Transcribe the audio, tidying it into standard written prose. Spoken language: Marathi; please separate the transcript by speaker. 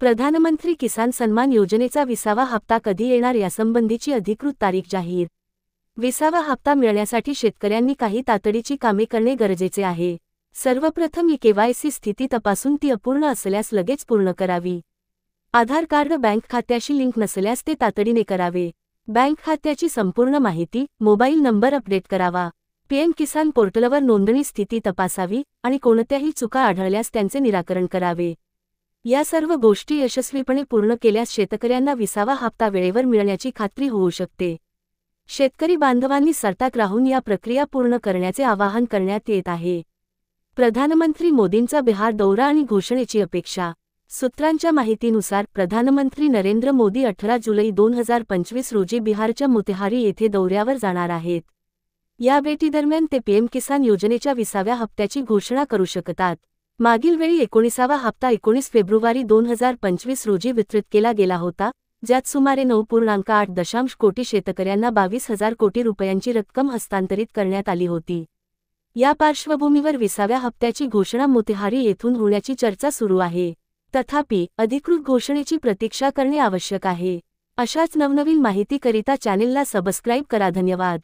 Speaker 1: प्रधानमंत्री किसान सन्मान योजनेचा 20वा हप्ता कधी येणार यासंबंधीची अधिकृत तारीख जाहीर। 20वा हप्ता मिळण्यासाठी शेतकऱ्यांनी काही तातडीची कामे करणे गरजेचे आहे। सर्वप्रथम KYC स्थिती तपासून ती अपूर्ण असल्यास लगेच पूर्ण करावी। आधार कार्ड बँक खात्याशी लिंक नसल्यास ते तातडीने करावे। बँक खात्याची संपूर्ण माहिती, मोबाईल नंबर अपडेट करावा। PM किसान पोर्टलवर नोंदणी स्थिती तपासावी आणि कोणत्याही चुका आढळल्यास त्यांचे निराकरण करावे। या सर्व गोष्टी यशस्वीपणे पूर्ण केल्यास शेतकऱ्यांना 20वा हप्ता वेळेवर मिळण्याची खात्री होऊ शकते। शेतकरी बांधवांनी सतर्क राहून या प्रक्रिया पूर्ण करण्याचे आवाहन करण्यात येत आहे। प्रधानमंत्री मोदींचा बिहार दौरा आणि घोषणेची अपेक्षा। सूत्रांच्या माहितीनुसार प्रधानमंत्री नरेंद्र मोदी 18 जुलै 2025 रोजी बिहारच्या मोतिहारी येथे दौऱ्यावर जाणार आहेत। या भेटीदरम्यान ते PM किसान योजनेच्या 20व्या हप्त्याची घोषणा करू शकतात। मागील वेळी 19वा हप्ता 19 फेब्रुवारी 2025 रोजी वितरित केला गेला होता, ज्यात सुमारे 9.8 कोटी शेतकऱ्यांना 22,000 कोटी रुपयांची रक्कम हस्तांतरित करण्यात आली होती। या पार्श्वभूमीवर 20व्या हप्त्याची घोषणा मोतिहारी येथून होण्याची चर्चा सुरू आहे। तथापि, अधिकृत घोषणेची प्रतीक्षा करणे आवश्यक आहे। अशाच नवनवीन माहितीकरिता चॅनेलला सबस्क्राईब करा। धन्यवाद।